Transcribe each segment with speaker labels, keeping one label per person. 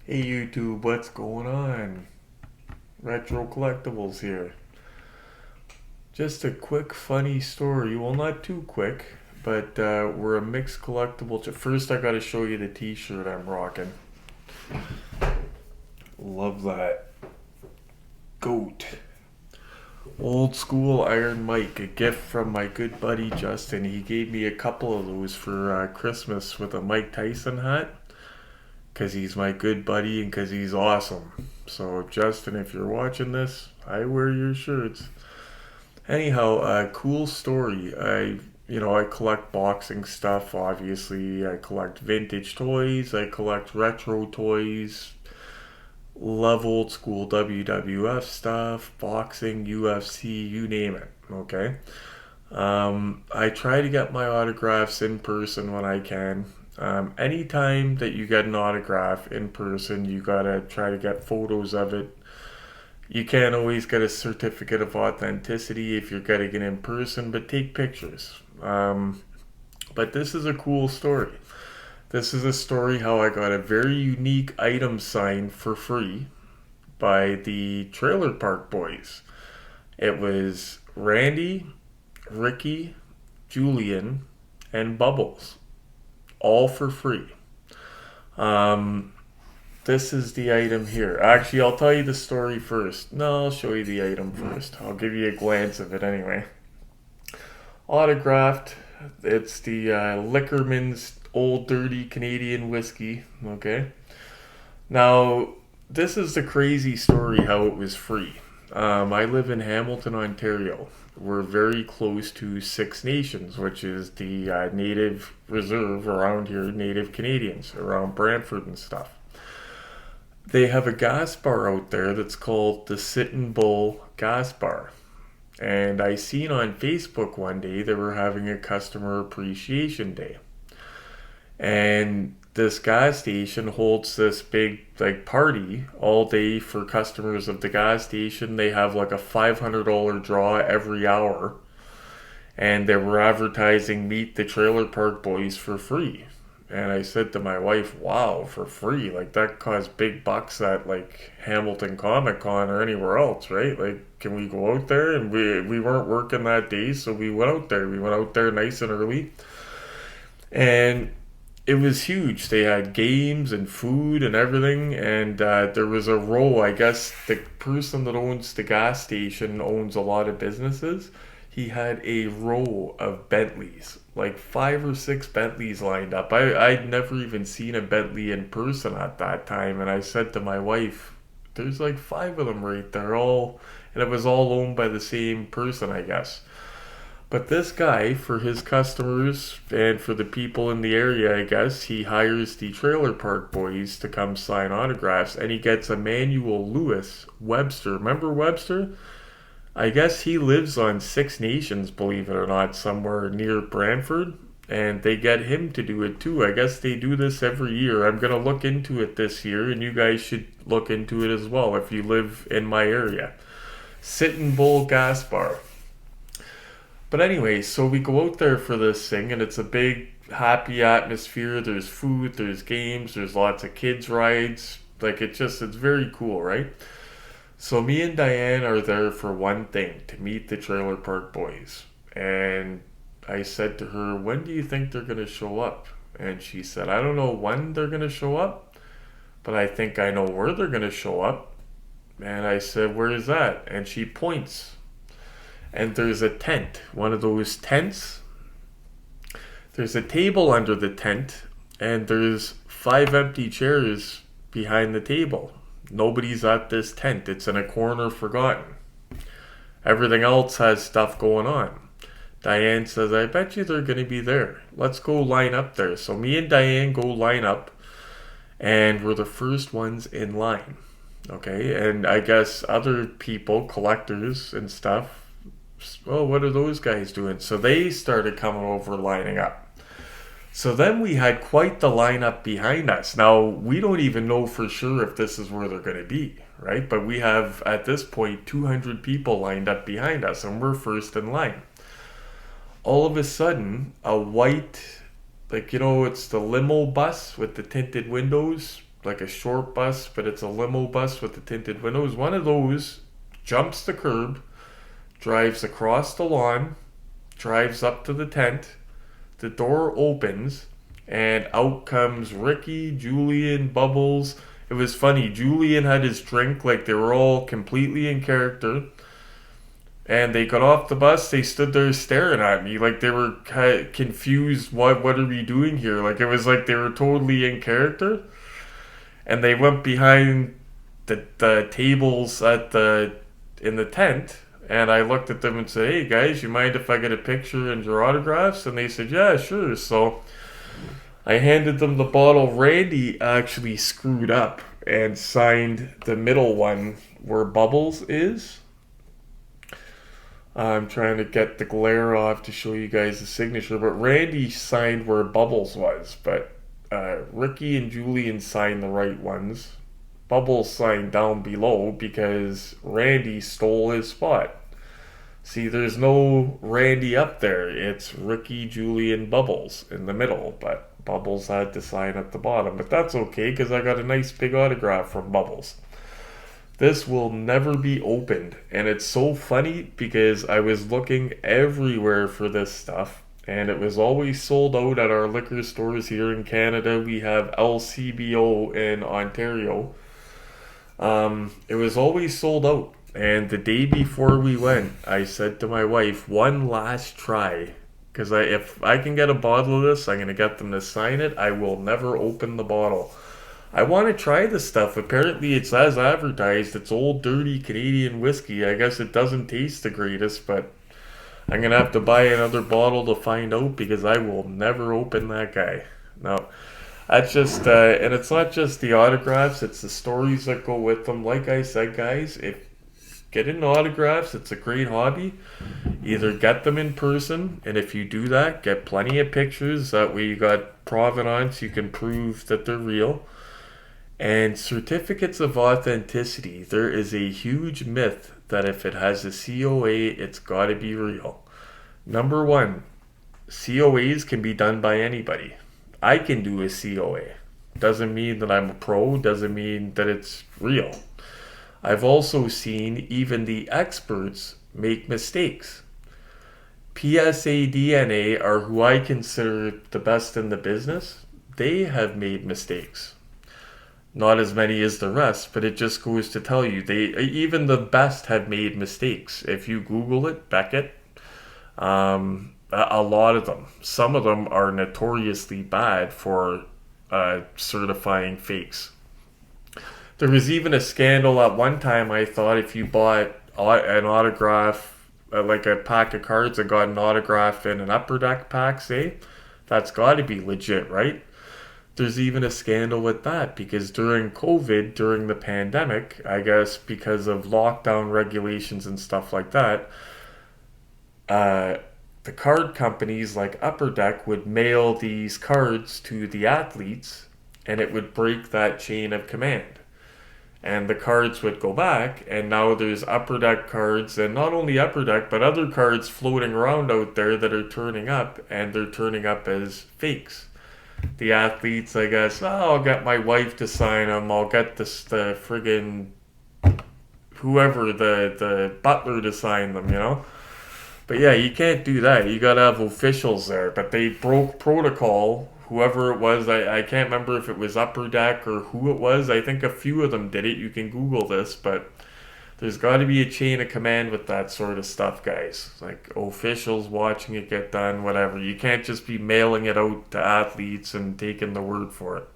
Speaker 1: Hey YouTube, what's going on? Retro Collectibles here. Just a quick funny story. Well, not too quick, but we're a mixed collectible. First, I gotta show you the t-shirt I'm rocking. Love that. Goat. Old school Iron Mike, a gift from my good buddy Justin. He gave me a couple of those for Christmas with a Mike Tyson hat. Because he's my good buddy and because he's awesome. So, Justin, if you're watching this, I wear your shirts. Anyhow, cool story. I collect boxing stuff. Obviously, I collect vintage toys. I collect retro toys. Love old school WWF stuff, boxing, UFC, you name it. Okay. I try to get my autographs in person when I can. Anytime that you get an autograph in person, you gotta try to get photos of it. You can't always get a certificate of authenticity if you're getting it in person, but take pictures. But this is a cool story. This is a story how I got a very unique item signed for free by the Trailer Park Boys. It was Randy, Ricky, Julian, and Bubbles, all for free. Um, this is the item here. Actually, I'll tell you the story first. No, I'll show you the item first. I'll give you a glance of it anyway. Autographed. It's the Liquorman's Old Dirty Canadian Whiskey. Okay. Now, this is the crazy story how it was free. I live in Hamilton, Ontario. We're very close to Six Nations, which is the native reserve around here, native Canadians around Brantford and stuff. They have a gas bar out there that's called the Sittin' Bull Gas Bar. And I seen on Facebook one day they were having a customer appreciation day. And this gas station holds this big like party all day for customers of the gas station. They have like a $500 draw every hour, and they were advertising Meet the Trailer Park Boys for free. And I said to my wife, "Wow, for free? Like that costs big bucks at like Hamilton Comic Con or anywhere else, right? Like, can we go out there?" And we weren't working that day, so we went out there. We went out there nice and early, and it was huge. They had games and food and everything, and there was a row. I guess the person that owns the gas station owns a lot of businesses. He had a row of Bentleys, like five or six Bentleys lined up. I'd never even seen a Bentley in person at that time, and I said to my wife, "There's like five of them right there, all," and it was all owned by the same person, I guess. But this guy, for his customers and for the people in the area, I guess, he hires the Trailer Park Boys to come sign autographs, and he gets Emmanuel Lewis Webster. Remember Webster? I guess he lives on Six Nations, believe it or not, somewhere near Brantford, and they get him to do it too. I guess they do this every year. I'm going to look into it this year, and you guys should look into it as well if you live in my area. Sittin' Bull Gas Bar. But anyway, so we go out there for this thing, and it's a big, happy atmosphere. There's food, there's games, there's lots of kids' rides. Like, it's very cool, right? So me and Diane are there for one thing, to meet the Trailer Park Boys. And I said to her, "When do you think they're going to show up?" And she said, "I don't know when they're going to show up, but I think I know where they're going to show up." And I said, "Where is that?" And she points, and there's a tent, one of those tents. There's a table under the tent, and there's five empty chairs behind the table. Nobody's at this tent. It's in a corner, forgotten. Everything else has stuff going on. Diane says, "I bet you they're going to be there. Let's go line up there." So me and Diane go line up, and we're the first ones in line. Okay, and I guess other people, collectors and stuff, "Oh, what are those guys doing?" So they started coming over, lining up. So then we had quite the lineup behind us. Now, we don't even know for sure if this is where they're going to be, right? But we have, at this point, 200 people lined up behind us, and we're first in line. All of a sudden, a white, like, it's the limo bus with the tinted windows, like a short bus, but it's a limo bus with the tinted windows. One of those jumps the curb, drives across the lawn, drives up to the tent. The door opens, and out comes Ricky, Julian, Bubbles. It was funny. Julian had his drink, like they were all completely in character. And they got off the bus. They stood there staring at me like they were confused. What are we doing here? Like it was like they were totally in character. And they went behind the tables in the tent. And I looked at them and said, "Hey guys, you mind if I get a picture and your autographs?" And they said, "Yeah, sure." So I handed them the bottle. Randy actually screwed up and signed the middle one where Bubbles is. I'm trying to get the glare off to show you guys the signature, but Randy signed where Bubbles was, but Ricky and Julian signed the right ones. Bubbles signed down below because Randy stole his spot. See, there's no Randy up there. It's Ricky, Julian, Bubbles in the middle, but Bubbles had to sign at the bottom. But that's okay because I got a nice big autograph from Bubbles. This will never be opened. And it's so funny because I was looking everywhere for this stuff. And it was always sold out at our liquor stores here in Canada. We have LCBO in Ontario. It was always sold out. And the day before we went, I said to my wife, one last try. Because if I can get a bottle of this, I'm going to get them to sign it. I will never open the bottle. I want to try this stuff. Apparently, it's as advertised. It's old, dirty Canadian whiskey. I guess it doesn't taste the greatest, but I'm going to have to buy another bottle to find out because I will never open that guy. No, that's just, and it's not just the autographs, it's the stories that go with them. Like I said, guys, if get into autographs, it's a great hobby. Either get them in person, and if you do that, get plenty of pictures. That way you got provenance, you can prove that they're real. And certificates of authenticity. There is a huge myth that if it has a COA, it's got to be real. Number one, COAs can be done by anybody. I can do a COA. Doesn't mean that I'm a pro, doesn't mean that it's real. I've also seen even the experts make mistakes. PSA DNA are who I consider the best in the business. They have made mistakes. Not as many as the rest, but it just goes to tell you, even the best have made mistakes. If you Google it, Beckett, a lot of them. Some of them are notoriously bad for certifying fakes. There was even a scandal at one time. I thought if you bought an autograph, like a pack of cards that got an autograph in an Upper Deck pack, say, that's got to be legit, right? There's even a scandal with that because during COVID, during the pandemic, I guess because of lockdown regulations and stuff like that, the card companies like Upper Deck would mail these cards to the athletes and it would break that chain of command. And the cards would go back, and now there's Upper Deck cards, and not only Upper Deck, but other cards floating around out there that are turning up, and they're turning up as fakes. The athletes, I guess, I'll get my wife to sign them, I'll get the friggin' whoever, the butler to sign them, you know? But yeah, you can't do that. You gotta have officials there. But they broke protocol. Whoever it was, I can't remember if it was Upper Deck or who it was. I think a few of them did it. You can Google this, but there's got to be a chain of command with that sort of stuff, guys. Like officials watching it get done, whatever. You can't just be mailing it out to athletes and taking the word for it.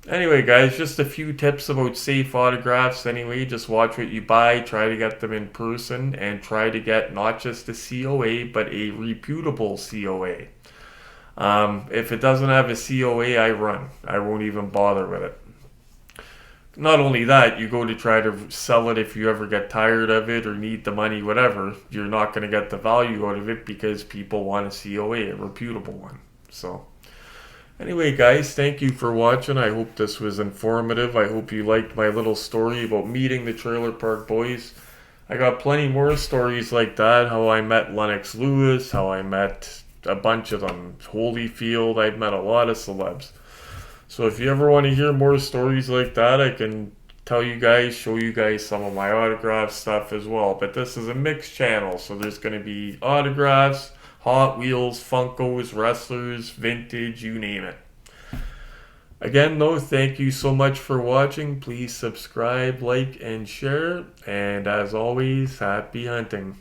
Speaker 1: Anyway, guys, just a few tips about safe autographs. Anyway, just watch what you buy, try to get them in person, and try to get not just a COA, but a reputable COA. If it doesn't have a COA, I run. I won't even bother with it. Not only that, you go to try to sell it if you ever get tired of it or need the money, whatever. You're not going to get the value out of it because people want a COA, a reputable one. So, anyway, guys, thank you for watching. I hope this was informative. I hope you liked my little story about meeting the Trailer Park Boys. I got plenty more stories like that. How I met Lennox Lewis, how I met a bunch of them. Holyfield, I've met a lot of celebs. So if you ever want to hear more stories like that, I can tell you guys, show you guys some of my autograph stuff as well. But this is a mixed channel, so there's going to be autographs, Hot Wheels, Funkos, wrestlers, vintage, you name it. Again, though, thank you so much for watching. Please subscribe, like, and share. And as always, happy hunting.